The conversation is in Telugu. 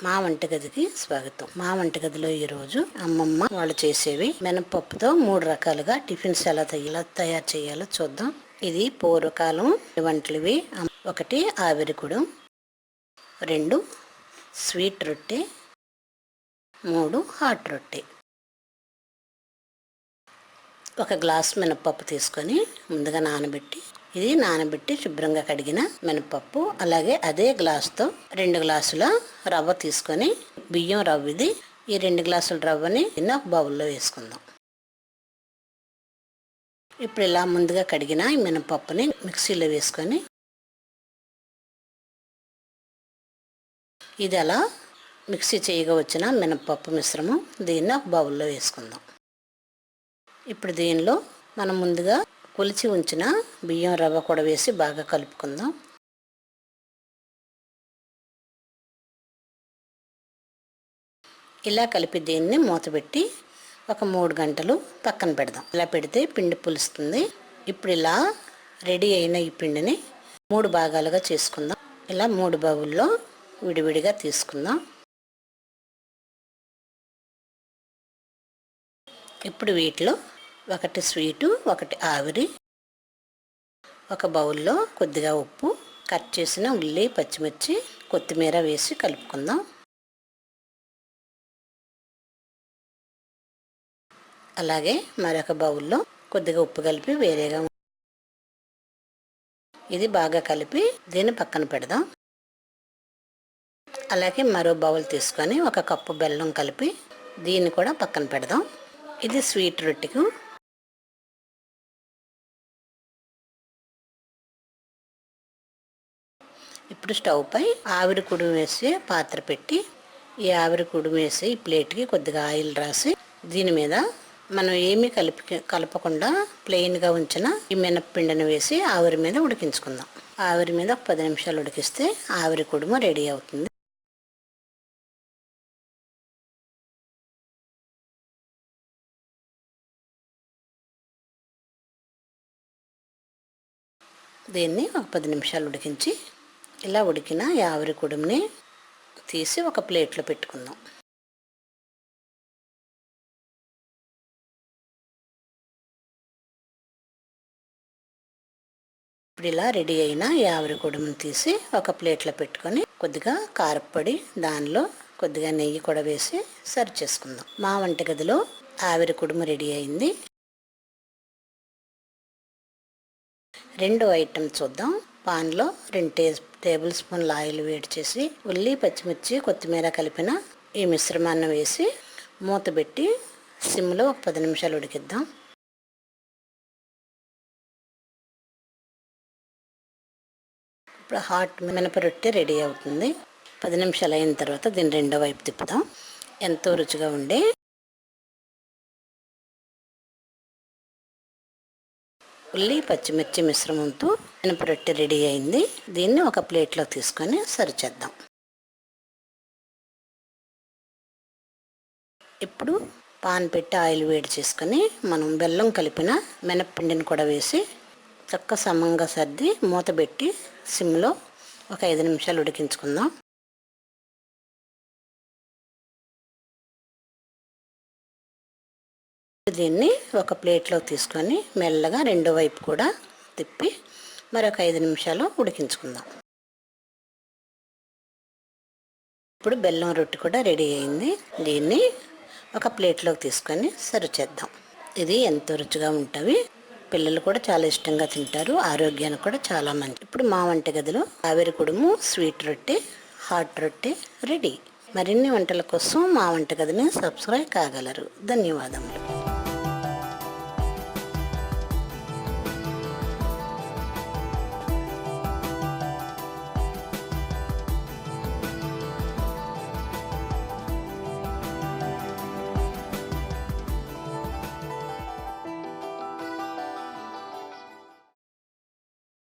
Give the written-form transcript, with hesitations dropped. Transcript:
మా వంటగదికి స్వాగతం. మా వంటగదిలో ఈరోజు అమ్మమ్మ వాళ్ళు చేసేవి మినపప్పుతో 3 రకాలుగా టిఫిన్స్ ఎలా తయారు చేయాలో చూద్దాం. ఇది పూర్వకాలం వంటలివి. 1 ఆవిరికుడు, 2 స్వీట్ రొట్టె, 3 హాట్ రొట్టె. 1 గ్లాస్ మినపప్పు తీసుకొని ముందుగా నానబెట్టి శుభ్రంగా కడిగిన మినపప్పు, అలాగే అదే గ్లాస్తో 2 గ్లాసుల రవ్వ తీసుకొని, బియ్యం రవ్వ ఇది. ఈ 2 గ్లాసుల రవ్వని ఒక బౌల్లో వేసుకుందాం. ఇప్పుడు ఇలా ముందుగా కడిగిన ఈ మినపప్పుని మిక్సీలో వేసుకొని, ఇది అలా మిక్సీ చేయగా వచ్చిన మినపప్పు మిశ్రమం దీన్ని ఒక బౌల్లో వేసుకుందాం. ఇప్పుడు దీనిలో మనం ముందుగా కొలిచి ఉంచిన బియ్యం రవ్వ కూడా వేసి బాగా కలుపుకుందాం. ఇలా కలిపి దీన్ని మూతపెట్టి ఒక 3 గంటలు పక్కన పెడదాం. ఇలా పెడితే పిండి పులుస్తుంది. ఇప్పుడు ఇలా రెడీ అయిన ఈ పిండిని 3 భాగాలుగా చేసుకుందాం. ఇలా 3 బౌల్లో విడివిడిగా తీసుకుందాం. ఇప్పుడు వీటిలో 1 స్వీటు, 1 ఆవిరి, 1 బౌల్లో కొద్దిగా ఉప్పు, కట్ చేసిన ఉల్లి, పచ్చిమిర్చి, కొత్తిమీర వేసి కలుపుకుందాం. అలాగే మరొక బౌల్లో కొద్దిగా ఉప్పు కలిపి వేరేగా ఇది బాగా కలిపి దీన్ని పక్కన పెడదాం. అలాగే మరో బౌల్ తీసుకొని 1 కప్పు బెల్లం కలిపి దీన్ని కూడా పక్కన పెడదాం. ఇది స్వీట్ రొట్టెకు. ఇప్పుడు స్టవ్ పై ఆవిరి కుడుము వేసి పాత్ర పెట్టి, ఈ ఆవిరి కుడుము వేసి ఈ ప్లేట్కి కొద్దిగా ఆయిల్ రాసి, దీని మీద మనం ఏమీ కలపకుండా ప్లెయిన్గా ఉంచిన ఈ మినప్పిండిని వేసి ఆవిరి మీద ఉడికించుకుందాం. ఆవిరి మీద 10 నిమిషాలు ఉడికిస్తే ఆవిరి కుడుము రెడీ అవుతుంది. దీన్ని ఒక 10 నిమిషాలు ఉడికించి, ఇలా ఉడికిన ఈ ఆవిరి కుడుముని తీసి ఒక ప్లేట్లో పెట్టుకుందాం. ఇప్పుడు ఇలా రెడీ అయిన ఈ ఆవిరి కుడుముని తీసి ఒక ప్లేట్లో పెట్టుకొని, కొద్దిగా కారపొడి, దానిలో కొద్దిగా నెయ్యి కూడా వేసి సర్వ్ చేసుకుందాం. మా వంటగదిలో ఆవిరి కుడుము రెడీ అయింది. 2వ ఐటెం చూద్దాం. పాన్లో 2 టేబుల్ స్పూన్ల ఆయిల్ వేడి చేసి, ఉల్లి, పచ్చిమిర్చి, కొత్తిమీర కలిపిన ఈ మిశ్రమాన్ని వేసి మూత పెట్టి సిమ్లో ఒక 10 నిమిషాలు ఉడికిద్దాం. ఇప్పుడు హాట్ మినప రొట్టె రెడీ అవుతుంది. 10 నిమిషాలు అయిన తర్వాత దీన్ని 2వ వైపు తిప్పుదాం. ఎంతో రుచిగా ఉండే ఉల్లి, పచ్చిమిర్చి మిశ్రమంతో మినప రొట్టె రెడీ అయింది. దీన్ని ఒక ప్లేట్లో తీసుకొని సర్వ్ చేద్దాం. ఇప్పుడు పాన్ పెట్టి ఆయిల్ వేడి చేసుకొని, మనం బెల్లం కలిపిన మినప్పిండిని కూడా వేసి చక్కగా సమంగా సర్ది మూత పెట్టి సిమ్లో ఒక 5 నిమిషాలు ఉడికించుకుందాం. దీన్ని ఒక ప్లేట్లో తీసుకొని మెల్లగా 2వ వైపు కూడా తిప్పి మరొక 5 నిమిషాలు ఉడికించుకుందాం. ఇప్పుడు బెల్లం రొట్టె కూడా రెడీ అయింది. దీన్ని ఒక ప్లేట్లోకి తీసుకొని సర్వ్ చేద్దాం. ఇది ఎంతో రుచిగా ఉంటుంది. పిల్లలు కూడా చాలా ఇష్టంగా తింటారు. ఆరోగ్యానికి కూడా చాలా మంచిది. ఇప్పుడు మా వంటగదిలో ఆవిరి కుడుము, స్వీట్ రొట్టె, హాట్ రొట్టె రెడీ. మరిన్ని వంటల కోసం మా వంటగదిని సబ్స్క్రైబ్ కాగలరు. ధన్యవాదములు.